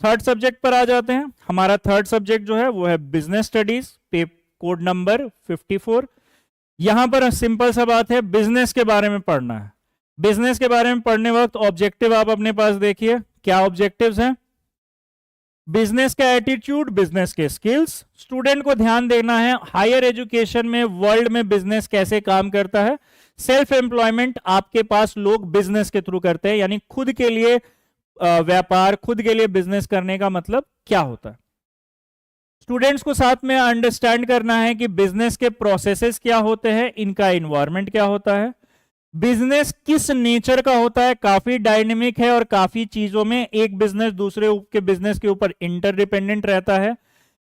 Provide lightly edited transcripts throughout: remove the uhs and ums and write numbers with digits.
Third subject पर आ जाते हैं। हमारा थर्ड सब्जेक्ट जो है वो है बिजनेस स्टडीज, पे कोड नंबर 54। यहां पर सिंपल सा बात है, बिजनेस के बारे में पढ़ना है। बिजनेस के बारे में पढ़ने वक्त ऑब्जेक्टिव आप अपने पास देखिए, क्या ऑब्जेक्टिव्स हैं। बिजनेस का एटीट्यूड, बिजनेस के स्किल्स, स्टूडेंट को ध्यान देना है हायर एजुकेशन में वर्ल्ड में बिजनेस कैसे काम करता है। सेल्फ एम्प्लॉयमेंट, आपके पास लोग बिजनेस के थ्रू करते हैं, यानी खुद के लिए व्यापार, खुद के लिए बिजनेस करने का मतलब क्या होता है। स्टूडेंट्स को साथ में अंडरस्टैंड करना है कि बिजनेस के प्रोसेसेस क्या होते हैं, इनका इन्वायरमेंट क्या होता है, बिजनेस किस नेचर का होता है, काफी डायनेमिक है और काफी चीजों में एक बिजनेस दूसरे के बिजनेस के ऊपर इंटरडिपेंडेंट रहता है।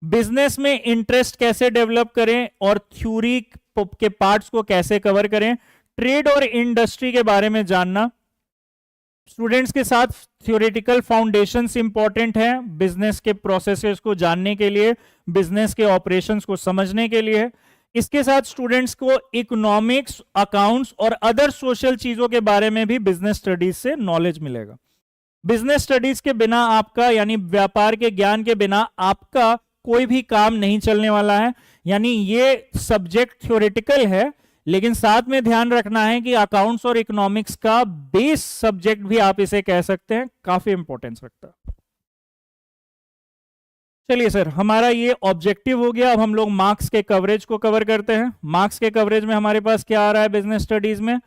बिजनेस में इंटरेस्ट कैसे डेवलप करें और थ्योरी के पार्ट्स को कैसे कवर करें। ट्रेड और इंडस्ट्री के बारे में जानना, स्टूडेंट्स के साथ थ्योरेटिकल फाउंडेशंस इंपॉर्टेंट है बिजनेस के प्रोसेसेस को जानने के लिए, बिजनेस के ऑपरेशंस को समझने के लिए। इसके साथ स्टूडेंट्स को इकोनॉमिक्स, अकाउंट्स और अदर सोशल चीजों के बारे में भी बिजनेस स्टडीज से नॉलेज मिलेगा। बिजनेस स्टडीज के बिना आपका, यानी व्यापार के ज्ञान के बिना आपका कोई भी काम नहीं चलने वाला है। यानी ये सब्जेक्ट थ्योरेटिकल है, लेकिन साथ में ध्यान रखना है कि अकाउंट्स और इकोनॉमिक्स का बेस सब्जेक्ट भी आप इसे कह सकते हैं, काफी इंपॉर्टेंस रखता है। चलिए सर, हमारा ये ऑब्जेक्टिव हो गया। अब हम लोग मार्क्स के कवरेज को कवर करते हैं। मार्क्स के कवरेज में हमारे पास क्या आ रहा है बिजनेस स्टडीज में?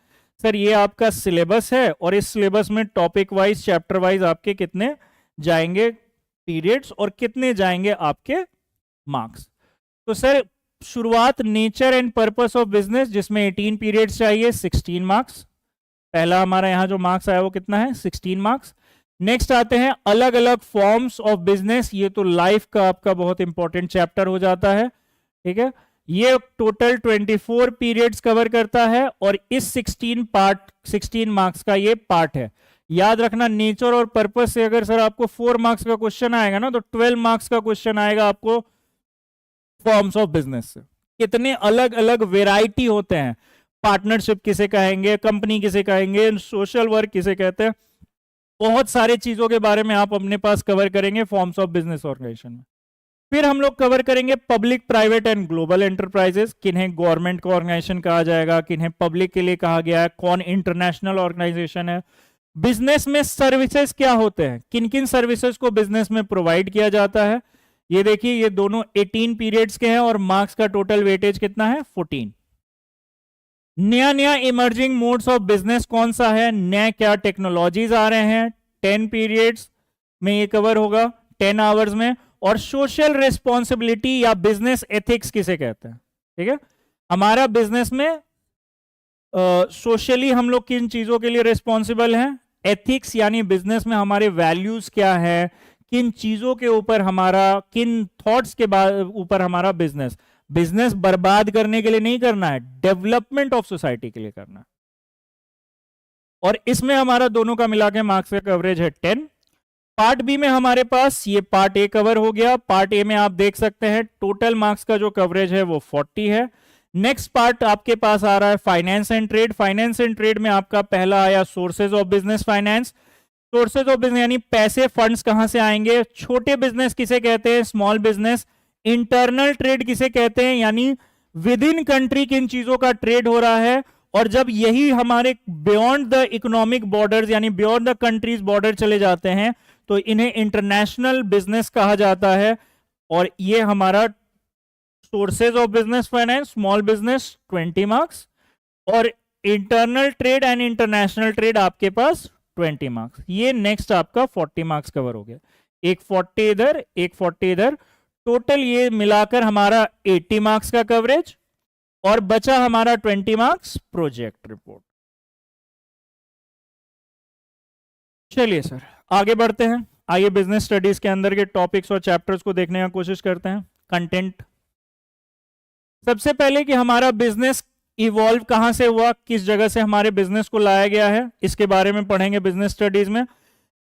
सर ये आपका सिलेबस है और इस सिलेबस में टॉपिक वाइज, चैप्टर वाइज आपके कितने जाएंगे पीरियड्स और कितने जाएंगे आपके मार्क्स। तो सर शुरुआत nature and purpose of business, जिसमें 18 पीरियड्स चाहिए, 16 मार्क्स। पहला हमारा यहां जो मार्क्स आया वो कितना है? 16 मार्क्स। नेक्स्ट आते हैं अलग अलग फॉर्म्स ऑफ बिजनेस। ये तो लाइफ का आपका बहुत इंपॉर्टेंट चैप्टर हो जाता है, ठीक है। ये टोटल 24 पीरियड्स कवर करता है और इस 16 मार्क्स का ये पार्ट है। याद रखना, नेचर और पर्पस से अगर सर आपको 4 मार्क्स का क्वेश्चन आएगा ना, तो 12 मार्क्स का क्वेश्चन आएगा आपको फॉर्म्स ऑफ बिजनेस से। कितने अलग अलग वेराइटी होते हैं, पार्टनरशिप किसे कहेंगे, कंपनी किसे कहेंगे, सोशल वर्क किसे कहते हैं, बहुत सारे चीजों के बारे में आप अपने पास कवर करेंगे फॉर्म्स ऑफ बिजनेस ऑर्गेनाइजेशन में। फिर हम लोग कवर करेंगे public, private and global enterprises. किन्हें गवर्नमेंट का ऑर्गेनाइजेशन कहा जाएगा, किन्हें पब्लिक के लिए कहा गया है, कौन इंटरनेशनल ऑर्गेनाइजेशन है। बिजनेस में सर्विसेज क्या होते हैं, किन किन सर्विसेज को बिजनेस में प्रोवाइड किया जाता है। ये देखिए, ये दोनों 18 पीरियड्स के हैं और मार्क्स का टोटल वेटेज कितना है? 14। नया नया इमर्जिंग मोड्स ऑफ बिजनेस कौन सा है, नए क्या टेक्नोलॉजीज आ रहे हैं, 10 पीरियड्स में ये कवर होगा, 10 आवर्स में। और सोशल रिस्पॉन्सिबिलिटी या बिजनेस एथिक्स किसे कहते हैं, ठीक है। हमारा बिजनेस में सोशली हम लोग किन चीजों के लिए रिस्पॉन्सिबल हैं, एथिक्स यानी बिजनेस में हमारे वैल्यूज क्या है, किन चीजों के ऊपर हमारा, किन थॉट्स के ऊपर हमारा बिजनेस बर्बाद करने के लिए नहीं करना है, डेवलपमेंट ऑफ सोसाइटी के लिए करना है। और इसमें हमारा दोनों का मिला के मार्क्स का कवरेज है 10। पार्ट बी में हमारे पास ये पार्ट ए कवर हो गया। पार्ट ए में आप देख सकते हैं टोटल मार्क्स का जो कवरेज है वो 40 है। नेक्स्ट पार्ट आपके पास आ रहा है finance and trade. Finance and trade में आपका पहला आया sources of business finance. Sources of business यानी पैसे, फंड्स कहां से आएंगे, छोटे बिजनेस किसे कहते हैं, स्मॉल बिजनेस। इंटरनल ट्रेड किसे कहते हैं, यानी विद इन कंट्री किन चीजों का ट्रेड हो रहा है। और जब यही हमारे बियॉन्ड द इकोनॉमिक बॉर्डर्स यानी बियॉन्ड द कंट्रीज बॉर्डर चले जाते हैं तो इन्हें इंटरनेशनल बिजनेस कहा जाता है। और ये हमारा sources of business finance, small business 20 marks और internal trade and international trade आपके पास 20 मार्क्स। ये नेक्स्ट आपका 40 मार्क्स कवर हो गया, एक 40 इधर, एक 40 इधर। टोटल ये मिलाकर हमारा 80 मार्क्स का कवरेज और बचा हमारा 20 मार्क्स प्रोजेक्ट रिपोर्ट। चलिए सर आगे बढ़ते हैं। आइए बिजनेस स्टडीज के अंदर के टॉपिक्स और चैप्टर्स को देखने का कोशिश करते हैं। कंटेंट, सबसे पहले कि हमारा बिजनेस इवॉल्व कहां से हुआ, किस जगह से हमारे बिजनेस को लाया गया है, इसके बारे में पढ़ेंगे बिजनेस स्टडीज में।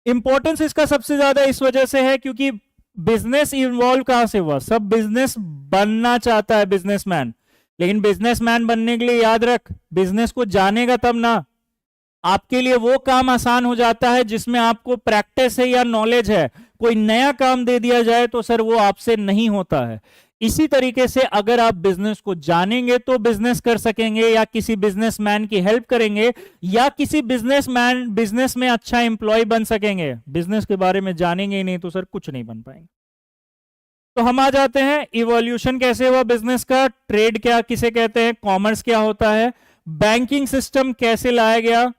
इंपॉर्टेंस इसका सबसे ज्यादा इस वजह से है क्योंकि बिजनेस इन्वॉल्व कहां से हुआ, सब बिजनेस बनना चाहता है बिजनेसमैन, लेकिन बिजनेसमैन बनने के लिए याद रख बिजनेस को जानेगा तब ना। आपके लिए वो काम आसान हो जाता है जिसमें आपको प्रैक्टिस है या नॉलेज है। कोई नया काम दे दिया जाए तो सर वो आपसे नहीं होता है। इसी तरीके से अगर आप बिजनेस को जानेंगे तो बिजनेस कर सकेंगे, या किसी बिजनेसमैन की हेल्प करेंगे, या किसी बिजनेसमैन बिजनेस में अच्छा एम्प्लॉय बन सकेंगे। बिजनेस के बारे में जानेंगे ही नहीं तो सर कुछ नहीं बन पाएंगे। तो हम आ जाते हैं इवोल्यूशन कैसे हुआ बिजनेस का, ट्रेड क्या किसे कहते हैं, कॉमर्स क्या होता है, बैंकिंग सिस्टम कैसे लाया गया,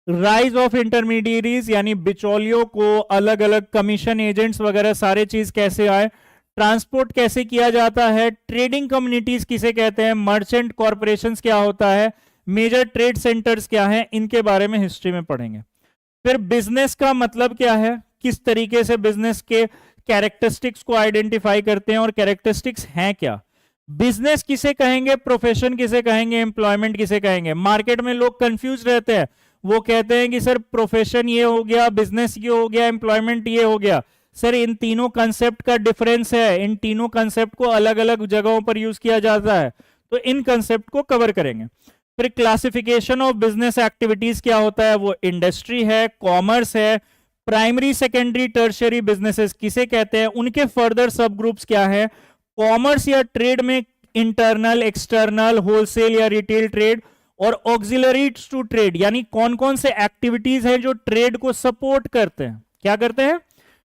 राइज ऑफ इंटरमीडिएरीज यानी बिचौलियों को, अलग अलग कमीशन एजेंट्स वगैरह सारे चीज कैसे आए, ट्रांसपोर्ट कैसे किया जाता है, ट्रेडिंग कम्युनिटीज किसे कहते हैं, मर्चेंट कॉरपोरेशंस क्या होता है, मेजर ट्रेड सेंटर्स क्या हैं, इनके बारे में हिस्ट्री में पढ़ेंगे। फिर बिजनेस का मतलब क्या है, किस तरीके से बिजनेस के कैरेक्टरिस्टिक्स को आइडेंटिफाई करते हैं और कैरेक्टरिस्टिक्स हैं क्या, बिजनेस किसे कहेंगे, प्रोफेशन किसे कहेंगे, एम्प्लॉयमेंट किसे कहेंगे। मार्केट में लोग कंफ्यूज रहते हैं, वो कहते हैं कि सर प्रोफेशन ये हो गया, बिजनेस ये हो गया, एम्प्लॉयमेंट ये हो गया। सर इन तीनों कंसेप्ट का डिफरेंस है, इन तीनों कंसेप्ट को अलग अलग जगहों पर यूज किया जाता है, तो इन कंसेप्ट को कवर करेंगे। फिर क्लासिफिकेशन ऑफ बिजनेस एक्टिविटीज क्या होता है, वो इंडस्ट्री है, कॉमर्स है, प्राइमरी सेकेंडरी टर्शियरी बिजनेसेस किसे कहते हैं, उनके फर्दर सब ग्रुप्स क्या है, कॉमर्स या ट्रेड में इंटरनल, एक्सटर्नल, होलसेल या रिटेल ट्रेड, और ऑक्सिलरीज टू ट्रेड यानी कौन कौन से एक्टिविटीज हैं जो ट्रेड को सपोर्ट करते हैं, क्या करते हैं,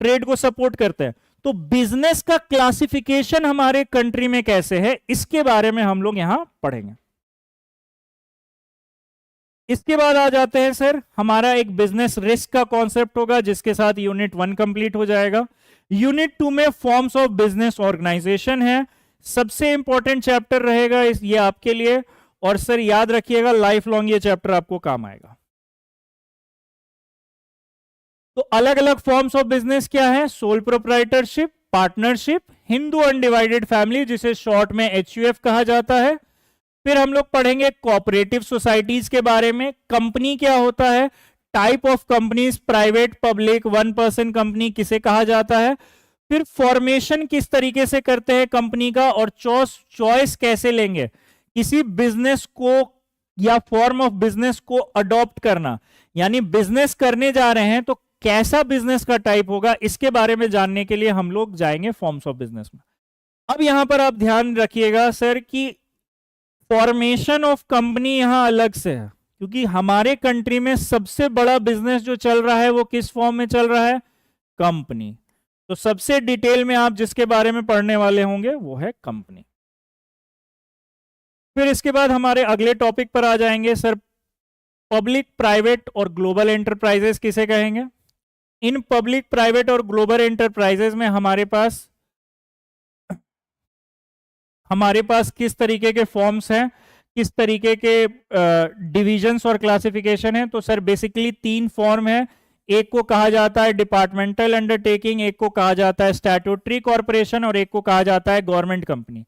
ट्रेड को सपोर्ट करते हैं। तो बिजनेस का क्लासिफिकेशन हमारे कंट्री में कैसे है, इसके बारे में हम लोग यहां पढ़ेंगे। इसके बाद आ जाते हैं सर, हमारा एक बिजनेस रिस्क का कॉन्सेप्ट होगा, जिसके साथ यूनिट 1 कंप्लीट हो जाएगा। यूनिट 2 में फॉर्म्स ऑफ बिजनेस ऑर्गेनाइजेशन है, सबसे इंपॉर्टेंट चैप्टर रहेगा ये आपके लिए, और सर याद रखिएगा लाइफ लॉन्ग ये चैप्टर आपको काम आएगा। तो अलग अलग फॉर्म्स ऑफ बिजनेस क्या है, sole proprietorship, partnership, Hindu undivided family जिसे शॉर्ट में HUF कहा जाता है। फिर हम लोग पढ़ेंगे कोऑपरेटिव सोसाइटीज के बारे में, कंपनी क्या होता है, type of companies, private, public, 1% company किसे कहा जाता है। फिर फॉर्मेशन किस तरीके से करते हैं कंपनी का, और चॉइस कैसे लेंगे, किसी बिजनेस को या फॉर्म ऑफ बिजनेस को अडॉप्ट करना, यानी बिजनेस करने जा रहे हैं तो कैसा बिजनेस का टाइप होगा, इसके बारे में जानने के लिए हम लोग जाएंगे फॉर्म्स ऑफ बिजनेस में। अब यहां पर आप ध्यान रखिएगा सर कि फॉर्मेशन ऑफ कंपनी यहां अलग से है, क्योंकि हमारे कंट्री में सबसे बड़ा बिजनेस जो चल रहा है वो किस फॉर्म में चल रहा है, कंपनी। तो सबसे डिटेल में आप जिसके बारे में पढ़ने वाले होंगे वो है कंपनी। फिर इसके बाद हमारे अगले टॉपिक पर आ जाएंगे सर, पब्लिक, प्राइवेट और ग्लोबल एंटरप्राइजेस किसे कहेंगे। इन पब्लिक, प्राइवेट और ग्लोबल एंटरप्राइजेस में हमारे पास किस तरीके के फॉर्म्स हैं, किस तरीके के डिविजन्स और क्लासिफिकेशन है। तो सर बेसिकली 3 फॉर्म है, एक को कहा जाता है डिपार्टमेंटल अंडरटेकिंग, एक को कहा जाता है स्टैट्यूटरी कॉर्पोरेशन, और एक को कहा जाता है गवर्नमेंट कंपनी।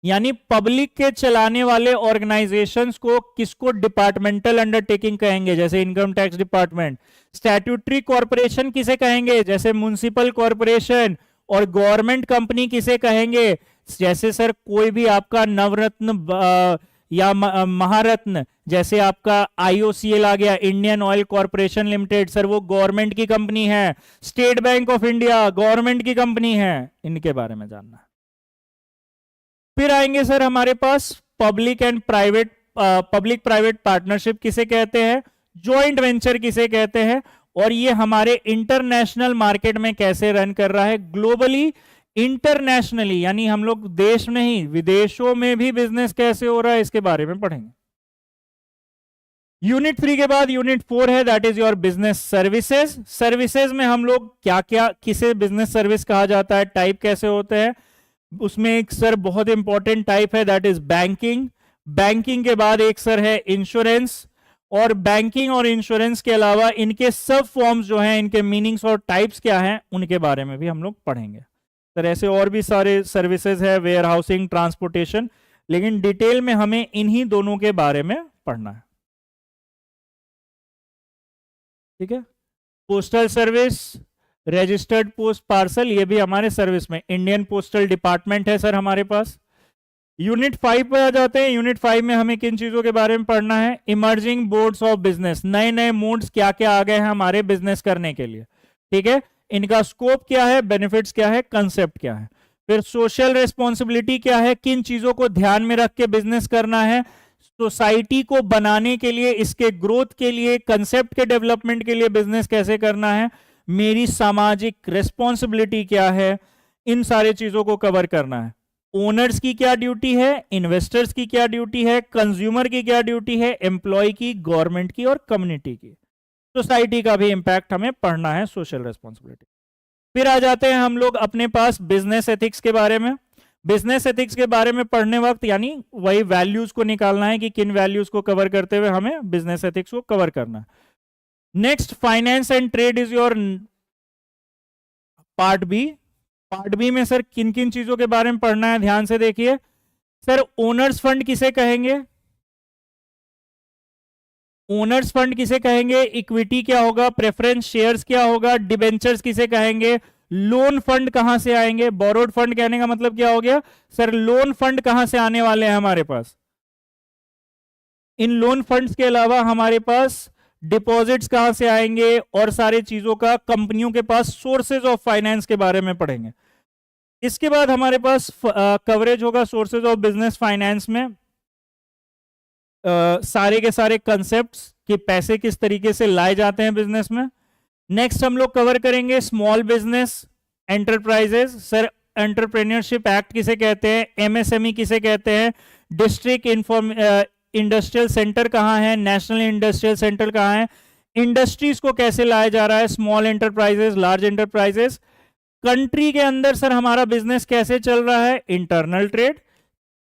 यानी पब्लिक के चलाने वाले ऑर्गेनाइजेशंस को किसको डिपार्टमेंटल अंडरटेकिंग कहेंगे, जैसे income tax department. Statutory corporation किसे कहेंगे, जैसे म्युनिसिपल कॉर्पोरेशन। और गवर्नमेंट कंपनी किसे कहेंगे, जैसे सर कोई भी आपका नवरत्न या महारत्न, जैसे आपका IOCL आ गया, Indian oil corporation limited, sir वो गवर्नमेंट की कंपनी है। State bank of India government की कंपनी है, इनके बारे में जानना है। फिर आएंगे सर हमारे पास पब्लिक प्राइवेट पार्टनरशिप किसे कहते हैं, जॉइंट वेंचर किसे कहते हैं, और ये हमारे इंटरनेशनल मार्केट में कैसे रन कर रहा है, ग्लोबली, इंटरनेशनली, यानी हम लोग देश में ही विदेशों में भी बिजनेस कैसे हो रहा है, इसके बारे में पढ़ेंगे। यूनिट 3 के बाद यूनिट 4 है, that is your business services. Services में हम लोग क्या क्या, किसे बिजनेस सर्विस कहा जाता है, टाइप कैसे होते हैं, उसमें एक सर बहुत इंपॉर्टेंट टाइप है दैट इज बैंकिंग। बैंकिंग के बाद एक सर है इंश्योरेंस, और बैंकिंग और इंश्योरेंस के अलावा इनके सब फॉर्म्स जो हैं, इनके मीनिंग्स और टाइप्स क्या हैं, उनके बारे में भी हम लोग पढ़ेंगे। सर ऐसे और भी सारे सर्विसेज है, वेयर हाउसिंग, ट्रांसपोर्टेशन, लेकिन डिटेल में हमें इन्हीं दोनों के बारे में पढ़ना है। ठीक है, postal service, registered post parcel, ये भी हमारे सर्विस में, इंडियन पोस्टल डिपार्टमेंट है सर हमारे पास। यूनिट 5 पर आ जाते हैं। यूनिट 5 में हमें किन चीजों के बारे में पढ़ना है, इमर्जिंग मोड्स ऑफ बिजनेस, नए नए मोड्स क्या क्या आ गए हैं हमारे बिजनेस करने के लिए। ठीक है, इनका स्कोप क्या है, बेनिफिट्स क्या है, कंसेप्ट क्या है। फिर सोशल रिस्पॉन्सिबिलिटी क्या है, किन चीजों को ध्यान में रख के बिजनेस करना है, सोसाइटी को बनाने के लिए, इसके ग्रोथ के लिए, कंसेप्ट के डेवलपमेंट के लिए बिजनेस कैसे करना है, मेरी सामाजिक रिस्पॉन्सिबिलिटी क्या है, इन सारे चीजों को कवर करना है। ओनर्स की क्या ड्यूटी है, इन्वेस्टर्स की क्या ड्यूटी है, कंज्यूमर की क्या ड्यूटी है, एम्प्लॉय की, गवर्नमेंट की और कम्युनिटी की, सोसाइटी का भी इंपैक्ट हमें पढ़ना है, सोशल रिस्पॉन्सिबिलिटी। फिर आ जाते हैं हम लोग अपने पास बिजनेस एथिक्स के बारे में। बिजनेस एथिक्स के बारे में पढ़ने वक्त यानी वही वैल्यूज को निकालना है कि किन वैल्यूज को कवर करते हुए हमें बिजनेस एथिक्स को कवर करना है। Next, finance and trade is your part B. Part B में सर किन किन चीजों के बारे में पढ़ना है, ध्यान से देखिए। सर ओनर्स फंड किसे कहेंगे, ओनर्स फंड किसे कहेंगे, इक्विटी क्या होगा, प्रेफरेंस शेयर्स क्या होगा, डिबेंचर्स किसे कहेंगे, लोन फंड कहां से आएंगे। बोरोड फंड कहने का मतलब क्या हो गया सर, लोन फंड कहां से आने वाले हैं हमारे पास। इन लोन फंड्स के अलावा हमारे पास डिपॉजिट्स कहां से आएंगे और सारी चीजों का कंपनियों के पास सोर्सेज ऑफ फाइनेंस के बारे में पढ़ेंगे। इसके बाद हमारे पास कवरेज होगा सोर्सेज ऑफ बिजनेस फाइनेंस में सारे के सारे कंसेप्ट्स कि पैसे किस तरीके से लाए जाते हैं बिजनेस में। नेक्स्ट हम लोग कवर करेंगे small business enterprises. Sir entrepreneurship act किसे कहते हैं, एमएसएमई किसे कहते हैं, डिस्ट्रिक्ट इंडस्ट्रियल सेंटर कहाँ है, नेशनल इंडस्ट्रियल सेंटर कहाँ है, इंडस्ट्रीज को कैसे लाया जा रहा है, small enterprises, large enterprises, country के अंदर सर हमारा बिजनेस कैसे चल रहा है, इंटरनल ट्रेड,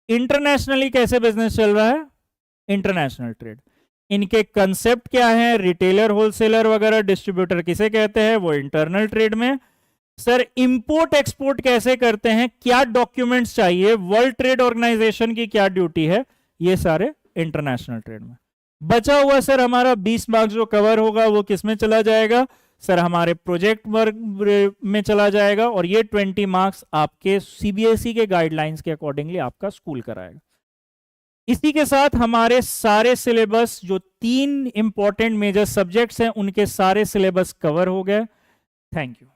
इंटरनेशनली कैसे बिजनेस चल रहा है, इंटरनेशनल ट्रेड, इनके कंसेप्ट क्या है, रिटेलर, होलसेलर वगैरह, डिस्ट्रीब्यूटर किसे कहते हैं, वो इंटरनल ट्रेड में। सर इंपोर्ट एक्सपोर्ट कैसे करते हैं, क्या डॉक्यूमेंट्स चाहिए, वर्ल्ड ट्रेड ऑर्गेनाइजेशन की क्या ड्यूटी है, ये सारे इंटरनेशनल ट्रेड में। बचा हुआ सर हमारा 20 मार्क्स जो कवर होगा वो किस में चला जाएगा सर, हमारे प्रोजेक्ट वर्क में चला जाएगा, और ये 20 मार्क्स आपके सीबीएसई के गाइडलाइंस के अकॉर्डिंगली आपका स्कूल कराएगा। इसी के साथ हमारे सारे सिलेबस जो 3 इंपॉर्टेंट मेजर सब्जेक्ट्स हैं उनके सारे सिलेबस कवर हो गए। Thank you.